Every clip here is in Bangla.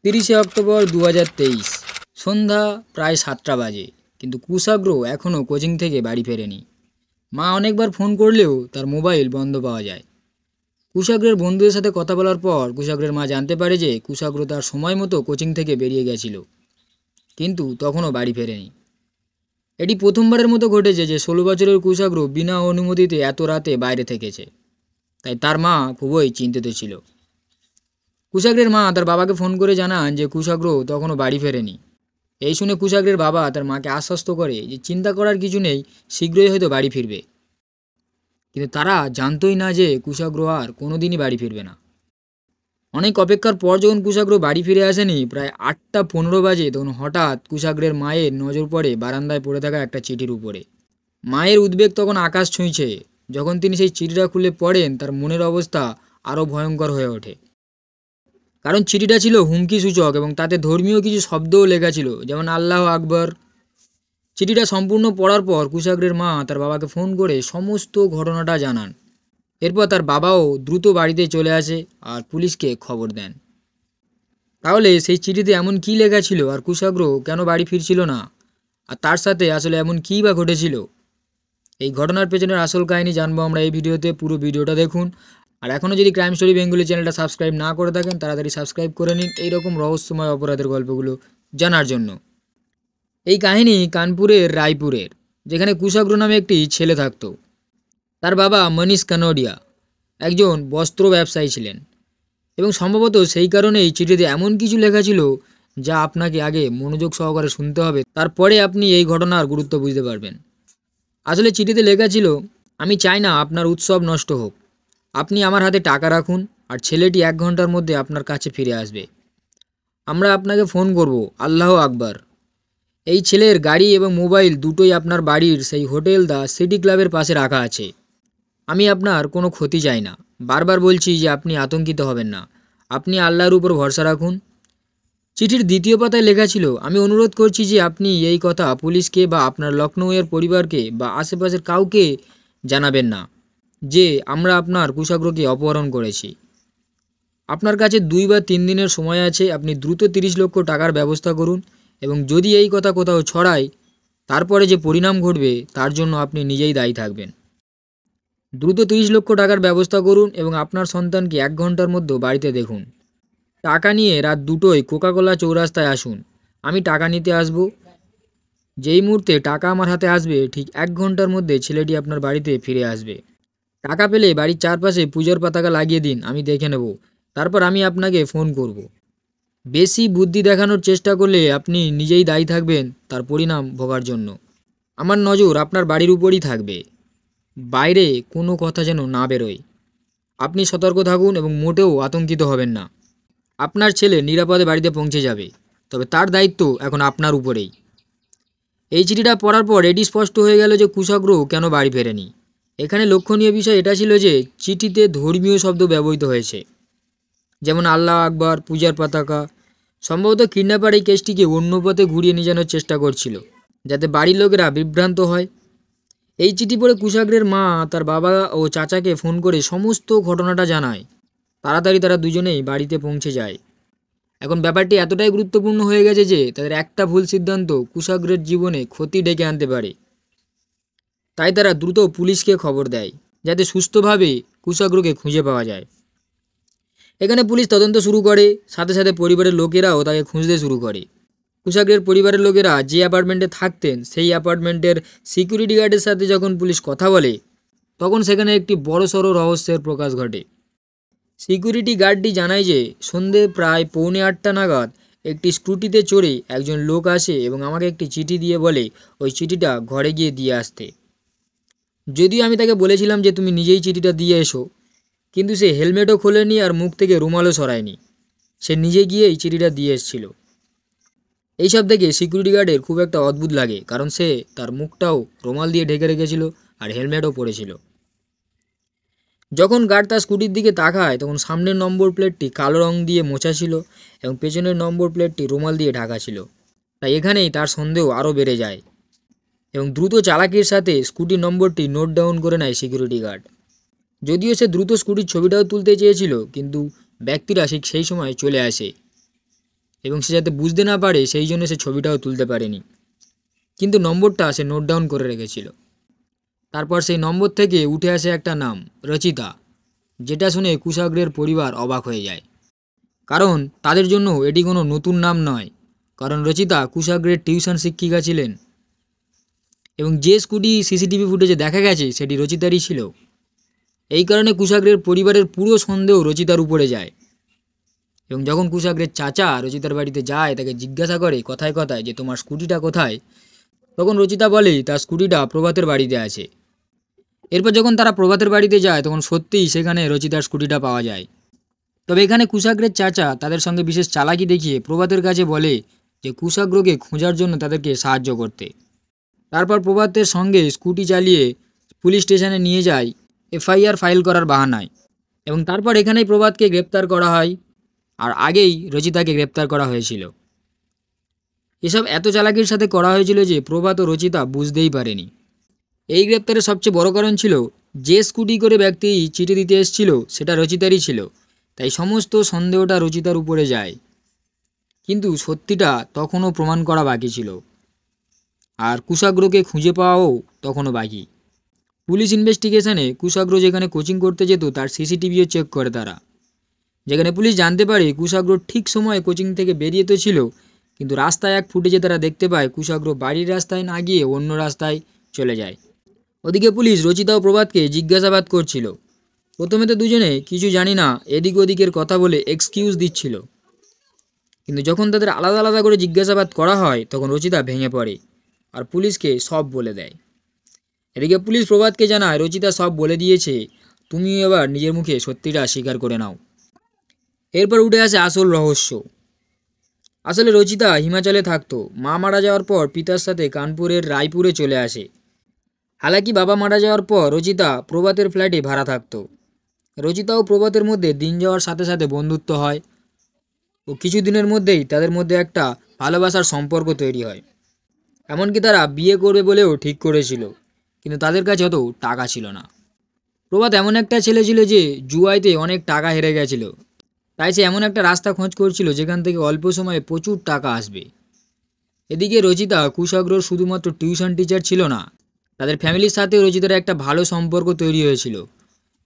30শে অক্টোবর 2023 সন্ধ্যা প্রায় 7টা বাজে, কিন্তু কুশাগ্র এখনও কোচিং থেকে বাড়ি ফেরেনি। মা অনেকবার ফোন করলেও তার মোবাইল বন্ধ পাওয়া যায়। কুশাগ্রের বন্ধুদের সাথে কথা বলার পর কুশাগ্রের মা জানতে পারে যে কুশাগ্র তার সময় মতো কোচিং থেকে বেরিয়ে গেছিল, কিন্তু তখনও বাড়ি ফেরেনি। এটি প্রথমবারের মতো ঘটেছে যে 16 বছরের কুশাগ্র বিনা অনুমতিতে এত রাতে বাইরে থেকেছে, তাই তার মা খুবই চিন্তিত ছিল। কুশাগ্রের মা তার বাবাকে ফোন করে জানান যে কুশাগ্র তখনও বাড়ি ফেরেনি। এই শুনে কুশাগ্রের বাবা তার মাকে আশ্বস্ত করে যে চিন্তা করার কিছু নেই, শীঘ্রই হয়তো বাড়ি ফিরবে। কিন্তু তারা জানতোই না যে কুশাগ্র আর কোনোদিনই বাড়ি ফিরবে না। অনেক অপেক্ষার পর যখন কুশাগ্র বাড়ি ফিরে আসেনি, প্রায় 8টা 15 বাজে, তখন হঠাৎ কুশাগ্রের মায়ের নজর পড়ে বারান্দায় পড়ে থাকা একটা চিঠির উপরে। মায়ের উদ্বেগ তখন আকাশ ছুঁইছে। যখন তিনি সেই চিঠিটা খুলে পড়েন, তার মনের অবস্থা আরও ভয়ঙ্কর হয়ে ওঠে। কারণ চিঠিটা ছিল হুমকি সূচক এবং তাতে ধর্মীয় কিছু শব্দও লেখা ছিল, যেমন আল্লাহ আকবর। চিঠিটা সম্পূর্ণ পড়ার পর কুশাগ্রের মা তার বাবাকে ফোন করে সমস্ত ঘটনাটা জানান। এরপর তার বাবাও দ্রুত বাড়িতে চলে আসে আর পুলিশকে খবর দেন। তাহলে সেই চিঠিতে এমন কী লেখা ছিল, আর কুশাগ্র কেন বাড়ি ফিরছিল না, আর তার সাথে আসলে এমন কী বা ঘটেছিল? এই ঘটনার পেছনের আসল কাহিনী জানবো আমরা এই ভিডিওতে। পুরো ভিডিওটা দেখুন। আর এখনও যদি ক্রাইম স্টোরি বেঙ্গলি চ্যানেলটা সাবস্ক্রাইব না করে থাকেন, তাড়াতাড়ি সাবস্ক্রাইব করে নিন এইরকম রহস্যময় অপরাধের গল্পগুলো জানার জন্য। এই কাহিনী কানপুরের রায়পুরের, যেখানে কুশাগ্র নামে একটি ছেলে থাকত। তার বাবা মনীষ কানোডিয়া একজন বস্ত্র ব্যবসায়ী ছিলেন, এবং সম্ভবত সেই কারণেই চিঠিতে এমন কিছু লেখা ছিল যা আপনাকে আগে মনোযোগ সহকারে শুনতে হবে, তারপরে আপনি এই ঘটনার গুরুত্ব বুঝতে পারবেন। আসলে চিঠিতে লেখা ছিল, আমি চাই না আপনার উৎসব নষ্ট হোক। আপনি আমার হাতে টাকা রাখুন, আর ছেলেটি 1 ঘন্টার মধ্যে আপনার কাছে ফিরে আসবে। আমরা আপনাকে ফোন করব। আল্লাহ আকবর। এই ছেলের গাড়ি এবং মোবাইল দুটোই আপনার বাড়ির সেই হোটেল দ্য সিটি ক্লাবের পাশে রাখা আছে। আমি আপনার কোনো ক্ষতি চাই না। বারবার বলছি যে আপনি আতঙ্কিত হবেন না। আপনি আল্লাহর উপর ভরসা রাখুন। চিঠির দ্বিতীয় পাতায় লেখা ছিল, আমি অনুরোধ করছি যে আপনি এই কথা পুলিশকে বা আপনার লখনৌয়ের পরিবারকে বা আশেপাশের কাউকে জানাবেন না যে আমরা আপনার কুশাগ্রকে অপহরণ করেছি। আপনার কাছে 2 বা 3 দিনের সময় আছে। আপনি দ্রুত 30 লক্ষ টাকার ব্যবস্থা করুন, এবং যদি এই কথা কোথাও ছড়ায়, তারপরে যে পরিণাম ঘটবে তার জন্য আপনি নিজেই দায়ী থাকবেন। দ্রুত 30 লক্ষ টাকার ব্যবস্থা করুন এবং আপনার সন্তানকে 1 ঘন্টার মধ্যে বাড়িতে দেখুন। টাকা নিয়ে রাত 2টোয় কোকাকোলা চৌরাস্তায় আসুন। আমি টাকা নিতে আসব। যেই মুহূর্তে টাকা আমার হাতে আসবে, ঠিক 1 ঘন্টার মধ্যে ছেলেটি আপনার বাড়িতে ফিরে আসবে। টাকা পেলে বাড়ির চারপাশে পূজার পতাকা লাগিয়ে দিন, আমি দেখে নেব। তারপর আমি আপনাকে ফোন করব। বেশি বুদ্ধি দেখানোর চেষ্টা করলে আপনি নিজেই দায়ী থাকবেন তার পরিণাম ভোগার জন্য। আমার নজর আপনার বাড়ির উপরই থাকবে। বাইরে কোনো কথা যেন না বেরোয়। আপনি সতর্ক থাকুন এবং মোটেও আতঙ্কিত হবেন না। আপনার ছেলে নিরাপদে বাড়িতে পৌঁছে যাবে, তবে তার দায়িত্ব এখন আপনার উপরেই। এই চিঠিটা পড়ার পর এটি স্পষ্ট হয়ে গেল যে কুশাগ্র কেন বাড়ি ফেরেনি। এখানে লক্ষণীয় বিষয় এটা ছিল যে চিঠিতে ধর্মীয় শব্দ ব্যবহৃত হয়েছে, যেমন আল্লাহ আকবর, পূজার পতাকা। সম্ভবত কিডন্যাপার এই কেসটিকে অন্য পথে ঘুরিয়ে নিয়ে যাওয়ার চেষ্টা করছিল, যাতে বাড়ির লোকেরা বিভ্রান্ত হয়। এই চিঠি পড়ে কুশাগ্রের মা তার বাবা ও চাচাকে ফোন করে সমস্ত ঘটনাটা জানায়। তাড়াতাড়ি তারা দুজনেই বাড়িতে পৌঁছে যায়। এখন ব্যাপারটি এতটাই গুরুত্বপূর্ণ হয়ে গেছে যে তাদের একটা ভুল সিদ্ধান্ত কুশাগ্রের জীবনে ক্ষতি ডেকে আনতে পারে। তাই তারা দ্রুত পুলিশকে খবর দেয়, যাতে সুস্থভাবে কুশাগ্রকে খুঁজে পাওয়া যায়। এখানে পুলিশ তদন্ত শুরু করে, সাথে সাথে পরিবারের লোকেরাও তাকে খুঁজতে শুরু করে। কুশাগ্রের পরিবারের লোকেরা যে অ্যাপার্টমেন্টে থাকতেন, সেই অ্যাপার্টমেন্টের সিকিউরিটি গার্ডের সাথে যখন পুলিশ কথা বলে, তখন সেখানে একটি বড়সড় রহস্যের প্রকাশ ঘটে। সিকিউরিটি গার্ডটি জানায় যে সন্ধে প্রায় 7:45 নাগাদ একটি স্কুটিতে চড়ে একজন লোক আসে এবং আমাকে একটি চিঠি দিয়ে বলে ওই চিঠিটা ঘরে গিয়ে দিয়ে আসতে। যদিও আমি তাকে বলেছিলাম যে তুমি নিজেই চিঠিটা দিয়ে এসো, কিন্তু সে হেলমেটও খোলেনি আর মুখ থেকে রুমালও সরায়নি। সে নিজে গিয়ে এই চিঠিটা দিয়ে এসেছিল। এইসব দেখে সিকিউরিটি গার্ডের খুব একটা অদ্ভুত লাগে, কারণ সে তার মুখটাও রুমাল দিয়ে ঢেকে রেখেছিল আর হেলমেটও পরেছিল। যখন গার্ড তার স্কুটির দিকে তাকায়, তখন সামনের নম্বর প্লেটটি কালো রং দিয়ে মোছা ছিল এবং পেছনের নম্বর প্লেটটি রুমাল দিয়ে ঢাকা ছিল। তাই এখানেই তার সন্দেহ আরও বেড়ে যায় এবং দ্রুত চালাকির সাথে স্কুটির নম্বরটি নোট ডাউন করে নেয় সিকিউরিটি গার্ড। যদিও সে দ্রুত স্কুটির ছবিটাও তুলতে চেয়েছিল, কিন্তু ব্যক্তিরা ঠিক সেই সময় চলে আসে। এবং সে যাতে বুঝতে না পারে সেই জন্য সে ছবিটাও তুলতে পারেনি, কিন্তু নম্বরটা সে নোট ডাউন করে রেখেছিল। তারপর সেই নম্বর থেকে উঠে আসে একটা নাম, রচিতা, যেটা শুনে কুশাগ্রের পরিবার অবাক হয়ে যায়, কারণ তাদের জন্য এটি কোনো নতুন নাম নয়, কারণ রচিতা কুশাগ্রের টিউশন শিক্ষিকা ছিলেন এবং যে স্কুটি সিসিটিভি ফুটেজে দেখা গেছে সেটি রচিতারই ছিল। এই কারণে কুশাগ্রের পরিবারের পুরো সন্দেহ রচিতার উপরে যায় এবং যখন কুশাগ্রের চাচা রচিতার বাড়িতে যায়, তাকে জিজ্ঞাসা করে কথায় কথায় যে তোমার স্কুটিটা কোথায়, তখন রচিতা বলে তার স্কুটিটা প্রভাতের বাড়িতে আছে। এরপর যখন তারা প্রভাতের বাড়িতে যায় তখন সত্যিই সেখানে রচিতার স্কুটিটা পাওয়া যায়। তবে এখানে কুশাগ্রের চাচা তাদের সঙ্গে বিশেষ চালাকি দেখিয়ে প্রভাতের কাছে বলে যে কুশাগ্রকে খোঁজার জন্য তাদেরকে সাহায্য করতে। তারপর প্রভাতের সঙ্গে স্কুটি চালিয়ে পুলিশ স্টেশনে নিয়ে যায় এফআইআর ফাইল করার বাহানায়, এবং তারপর এখানেই প্রভাতকে গ্রেপ্তার করা হয়, আর আগেই রচিতাকে গ্রেপ্তার করা হয়েছিল। এসব এত চালাকির সাথে করা হয়েছিল যে প্রভাত ও রচিতা বুঝতেই পারেনি। এই গ্রেপ্তারের সবচেয়ে বড় কারণ ছিল যে স্কুটি করে ব্যক্তি চিঠি দিতে এসেছিল সেটা রচিতারই ছিল, তাই সমস্ত সন্দেহটা রচিতার উপরে যায়। কিন্তু সত্যিটা তখনও প্রমাণ করা বাকি ছিল, আর কুশাগ্রকে খুঁজে পাওয়াও তখনও বাকি। পুলিশ ইনভেস্টিগেশনে কুশাগ্র যেখানে কোচিং করতে যেত তার সিসিটিভিও চেক করে তারা, যেখানে পুলিশ জানতে পারে কুশাগ্র ঠিক সময়ে কোচিং থেকে বেরিয়ে তো ছিল, কিন্তু রাস্তায় এক ফুটেজে তারা দেখতে পায় কুশাগ্র বাড়ির রাস্তায় না গিয়ে অন্য রাস্তায় চলে যায়। ওদিকে পুলিশ রচিতা ও প্রভাতকে জিজ্ঞাসাবাদ করছিল। প্রথমে তো দুজনে কিছু জানি না এদিক ওদিকের কথা বলে এক্সকিউজ দিচ্ছিল, কিন্তু যখন তাদের আলাদা আলাদা করে জিজ্ঞাসাবাদ করা হয় তখন রচিতা ভেঙে পড়ে আর পুলিশকে সব বলে দেয়। এদিকে পুলিশ প্রভাতকে জানায় রচিতা সব বলে দিয়েছে, তুমি এবার নিজের মুখে সত্যিটা স্বীকার করে নাও। এরপর উঠে আসে আসল রহস্য। আসলে রচিতা হিমাচলে থাকতো, মা মারা যাওয়ার পর পিতার সাথে কানপুরের রায়পুরে চলে আসে। হালাকি বাবা মারা যাওয়ার পর রচিতা প্রভাতের ফ্ল্যাটে ভাড়া থাকতো। রচিতা ও প্রভাতের মধ্যে দিন যাওয়ার সাথে সাথে বন্ধুত্ব হয় ও কিছু দিনের মধ্যেই তাদের মধ্যে একটা ভালোবাসার সম্পর্ক তৈরি হয়। এমনকি তারা বিয়ে করবে বলেও ঠিক করেছিল, কিন্তু তাদের কাছে অত টাকা ছিল না। প্রভাত এমন একটা ছেলে ছিল যে জুয়াইতে অনেক টাকা হেরে গেছিল, তাই সে এমন একটা রাস্তা খোঁজ করছিল যেখান থেকে অল্প সময়ে প্রচুর টাকা আসবে। এদিকে রচিতা কুশাগ্রর শুধুমাত্র টিউশন টিচার ছিল না, তাদের ফ্যামিলির সাথেও রচিতার একটা ভালো সম্পর্ক তৈরি হয়েছিল।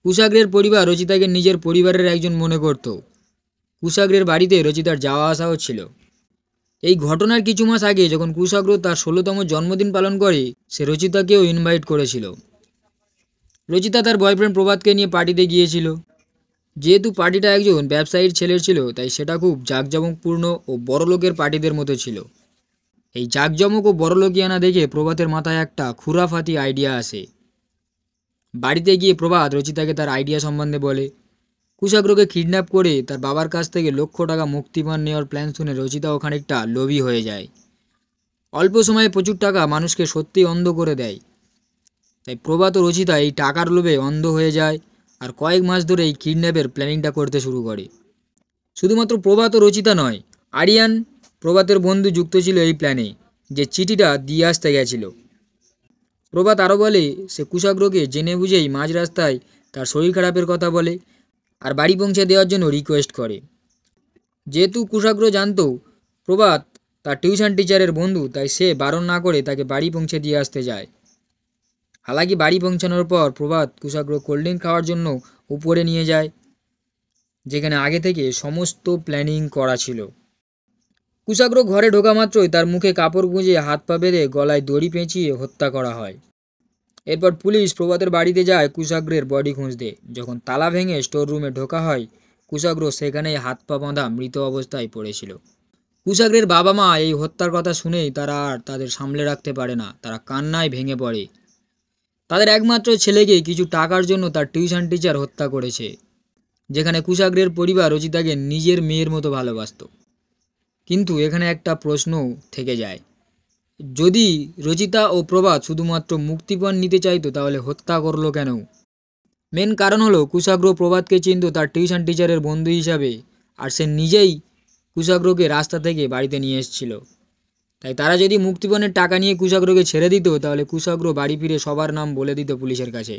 কুশাগ্রের পরিবার রচিতাকে নিজের পরিবারের একজন মনে করত। কুশাগ্রের বাড়িতে রচিতার যাওয়া আসাও ছিল। এই ঘটনার কিছু মাস আগে যখন কুশাগ্র তার 16তম জন্মদিন পালন করে, সে রচিতাকেও ইনভাইট করেছিল। রচিতা তার বয়ফ্রেন্ড প্রভাতকে নিয়ে পার্টিতে গিয়েছিল। যেহেতু পার্টিটা একজন ব্যবসায়ীর ছেলের ছিল, তাই সেটা খুব জাঁকজমকপূর্ণ ও বড়লোকের পার্টিদের মতো ছিল। এই জাঁকজমক ও বড়লোকিয়ানা দেখে প্রভাতের মাথায় একটা খুরাফাতি আইডিয়া আসে। বাড়িতে গিয়ে প্রভাত রচিতাকে তার আইডিয়া সম্বন্ধে বলে। কুশাগ্রকে কিডন্যাপ করে তার বাবার কাছ থেকে লক্ষ টাকা মুক্তিপণ নেওয়ার প্ল্যান শুনে রচিতাও খানিকটা লোভী হয়ে যায়। অল্প সময়ে প্রচুর টাকা মানুষকে সত্যিই অন্ধ করে দেয়, তাই প্রভাত ও রচিতা এই টাকার লোভে অন্ধ হয়ে যায় আর কয়েক মাস ধরে এই কিডন্যাপের প্ল্যানিংটা করতে শুরু করে। শুধুমাত্র প্রভাত ও রচিতা নয়, আরিয়ান, প্রভাতের বন্ধু, যুক্ত ছিল এই প্ল্যানে, যে চিঠিটা দিয়ে আসতে গেছিল। প্রভাত আরও বলে সে কুশাগ্রকে জেনে বুঝেই মাঝ রাস্তায় তার শরীর খারাপের কথা বলে আর বাড়ি পৌঁছে দেওয়ার জন্য রিকোয়েস্ট করে। যেহেতু কুশাগ্র জানতো প্রভাত তার টিউশন টিচারের বন্ধু, তাই সে বারণ না করে তাকে বাড়ি পৌঁছে দিয়ে আসতে যায়। হালাকি বাড়ি পৌঁছানোর পর প্রভাত কুশাগ্র কোল্ড ড্রিঙ্ক খাওয়ার জন্য উপরে নিয়ে যায়, যেখানে আগে থেকে সমস্ত প্ল্যানিং করা ছিল। কুশাগ্র ঘরে ঢোকা মাত্রই তার মুখে কাপড় গুঁজে হাত পা বেঁধে গলায় দড়ি পেঁচিয়ে হত্যা করা হয়। এরপর পুলিশ প্রভাতের বাড়িতে যায় কুশাগ্রের বডি খুঁজতে। যখন তালা ভেঙে স্টোর রুমে ঢোকা হয়, কুশাগ্র সেখানেই হাত পা বাঁধা মৃত অবস্থায় পড়েছিল। কুশাগ্রের বাবা মা এই হত্যার কথা শুনেই তারা আর তাদের সামলে রাখতে পারে না, তারা কান্নায় ভেঙে পড়ে। তাদের একমাত্র ছেলেকে কিছু টাকার জন্য তার টিউশন টিচার হত্যা করেছে, যেখানে কুশাগ্রের পরিবার রচিতাকে নিজের মেয়ের মতো ভালোবাসত। কিন্তু এখানে একটা প্রশ্ন থেকে যায়, যদি রচিতা ও প্রভাত শুধুমাত্র মুক্তিপণ নিতে চাইতো তাহলে হত্যা করলো কেন? মেন কারণ হলো কুশাগ্র প্রভাতকে চিনত তার টিউশন টিচারের বন্ধু হিসাবে, আর সে নিজেই কুশাগ্রকে রাস্তা থেকে বাড়িতে নিয়ে এসেছিল। তাই তারা যদি মুক্তিপণের টাকা নিয়ে কুশাগ্রকে ছেড়ে দিত তাহলে কুশাগ্র বাড়ি ফিরে সবার নাম বলে দিত পুলিশের কাছে,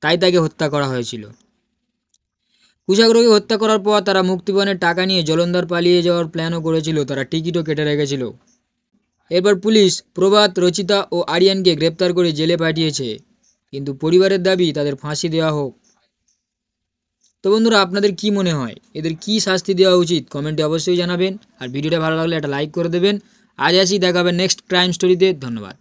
তাই তাকে হত্যা করা হয়েছিল। কুশাগ্রকে হত্যা করার পর তারা মুক্তিপণের টাকা নিয়ে জলন্ধর পালিয়ে যাওয়ার প্ল্যানও করেছিল, তারা টিকিটও কেটে রেখেছিল। এরপর পুলিশ প্রভাত, রচিতা ও আরিয়ানকে গ্রেপ্তার করে জেলে পাঠিয়েছে, কিন্তু পরিবারের দাবি তাদের ফাঁসি দেওয়া হোক। তো বন্ধুরা, আপনাদের কি মনে হয় এদের কি শাস্তি দেওয়া উচিত কমেন্টে অবশ্যই জানাবেন। আর ভিডিওটা ভালো লাগলে একটা লাইক করে দেবেন। আজ আসি, দেখাবেন নেক্সট ক্রাইম স্টোরিতে। ধন্যবাদ।